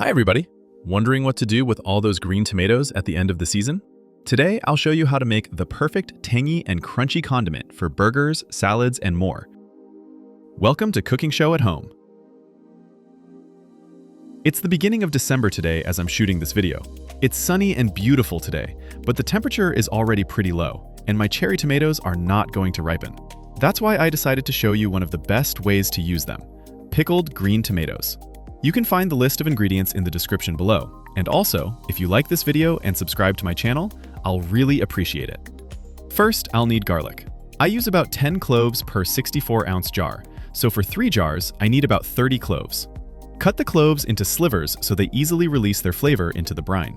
Hi everybody! Wondering what to do with all those green tomatoes at the end of the season? Today I'll show you how to make the perfect tangy and crunchy condiment for burgers, salads, and more. Welcome to Cooking Show at Home. It's the beginning of December today as I'm shooting this video. It's sunny and beautiful today, but the temperature is already pretty low, and my cherry tomatoes are not going to ripen. That's why I decided to show you one of the best ways to use them: pickled green tomatoes. You can find the list of ingredients in the description below. And also, if you like this video and subscribe to my channel, I'll really appreciate it. First, I'll need garlic. I use about 10 cloves per 64-ounce jar, so for 3 jars, I need about 30 cloves. Cut the cloves into slivers so they easily release their flavor into the brine.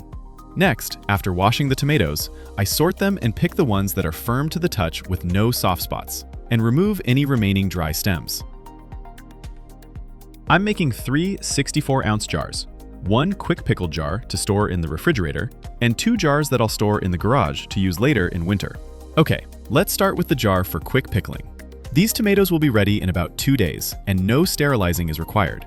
Next, after washing the tomatoes, I sort them and pick the ones that are firm to the touch with no soft spots, and remove any remaining dry stems. I'm making 3 64-ounce jars, 1 quick-pickled jar to store in the refrigerator, and 2 jars that I'll store in the garage to use later in winter. Okay, let's start with the jar for quick pickling. These tomatoes will be ready in about 2 days, and no sterilizing is required.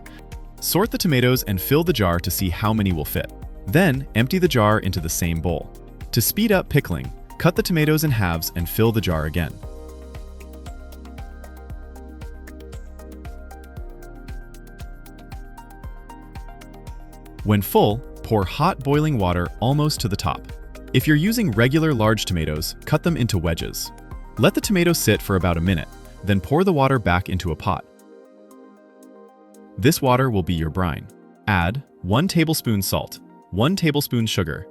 Sort the tomatoes and fill the jar to see how many will fit. Then, empty the jar into the same bowl. To speed up pickling, cut the tomatoes in halves and fill the jar again. When full, pour hot boiling water almost to the top. If you're using regular large tomatoes, cut them into wedges. Let the tomatoes sit for about a minute, then pour the water back into a pot. This water will be your brine. Add 1 tablespoon salt, 1 tablespoon sugar,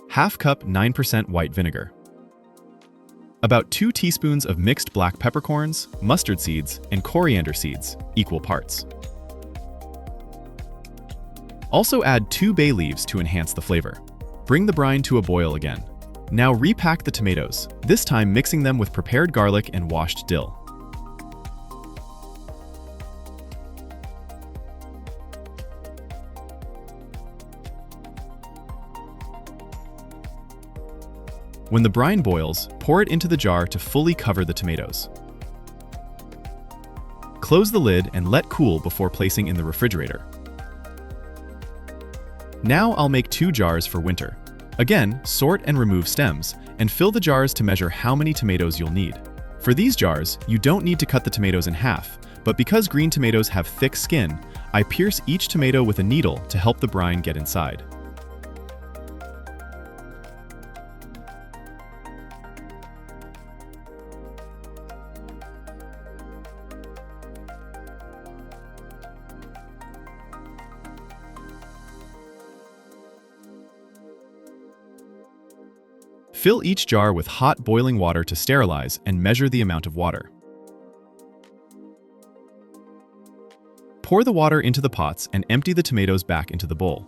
½ cup 9% white vinegar, about 2 teaspoons of mixed black peppercorns, mustard seeds, and coriander seeds, equal parts. Also add 2 bay leaves to enhance the flavor. Bring the brine to a boil again. Now repack the tomatoes, this time mixing them with prepared garlic and washed dill. When the brine boils, pour it into the jar to fully cover the tomatoes. Close the lid and let cool before placing in the refrigerator. Now I'll make 2 jars for winter. Again, sort and remove stems, and fill the jars to measure how many tomatoes you'll need. For these jars, you don't need to cut the tomatoes in half, but because green tomatoes have thick skin, I pierce each tomato with a needle to help the brine get inside. Fill each jar with hot boiling water to sterilize and measure the amount of water. Pour the water into the pots and empty the tomatoes back into the bowl.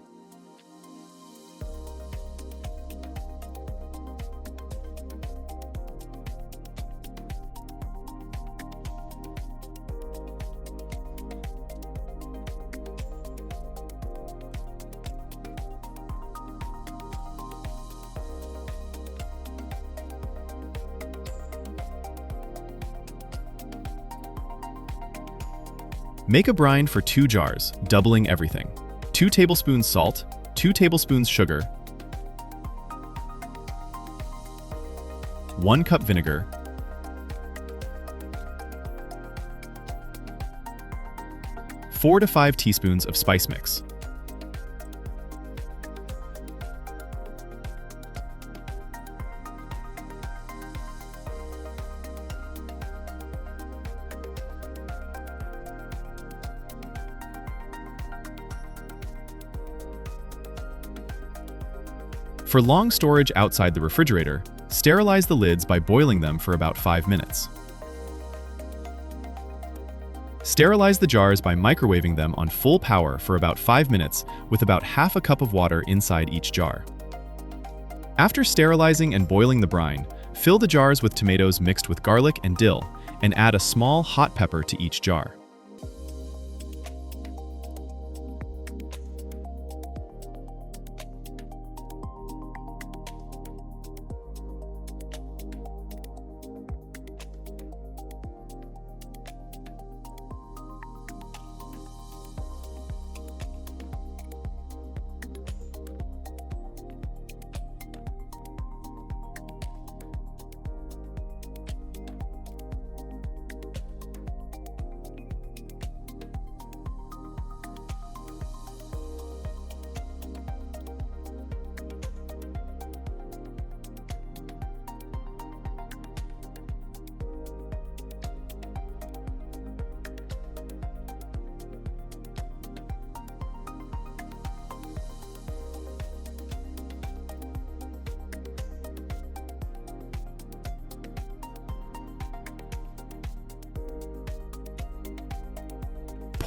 Make a brine for 2 jars, doubling everything. 2 tablespoons salt, 2 tablespoons sugar, 1 cup vinegar, 4 to 5 teaspoons of spice mix. For long storage outside the refrigerator, sterilize the lids by boiling them for about 5 minutes. Sterilize the jars by microwaving them on full power for about 5 minutes with about ½ a cup of water inside each jar. After sterilizing and boiling the brine, fill the jars with tomatoes mixed with garlic and dill, and add a small hot pepper to each jar.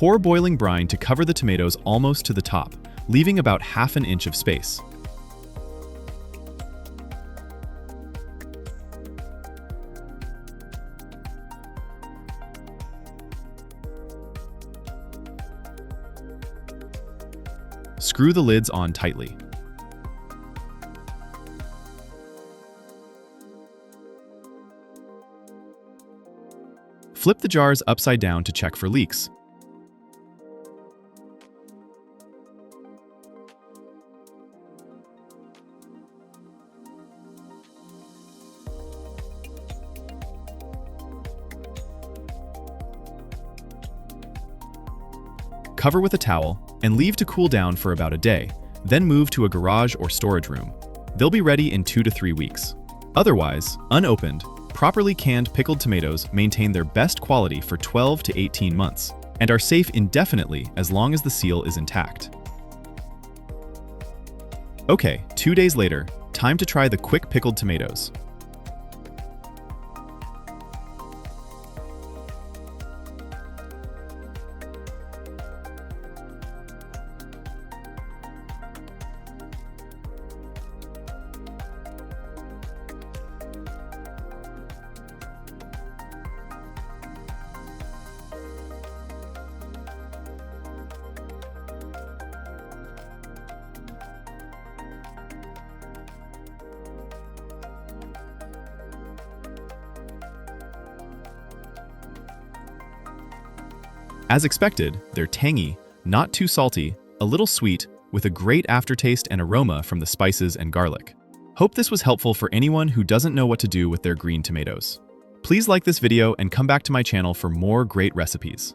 Pour boiling brine to cover the tomatoes almost to the top, leaving about ½ inch of space. Screw the lids on tightly. Flip the jars upside down to check for leaks. Cover with a towel and leave to cool down for about a day, then move to a garage or storage room. They'll be ready in 2 to 3 weeks. Otherwise, unopened, properly canned pickled tomatoes maintain their best quality for 12 to 18 months and are safe indefinitely as long as the seal is intact. Okay, 2 days later, time to try the quick pickled tomatoes. As expected, they're tangy, not too salty, a little sweet, with a great aftertaste and aroma from the spices and garlic. Hope this was helpful for anyone who doesn't know what to do with their green tomatoes. Please like this video and come back to my channel for more great recipes.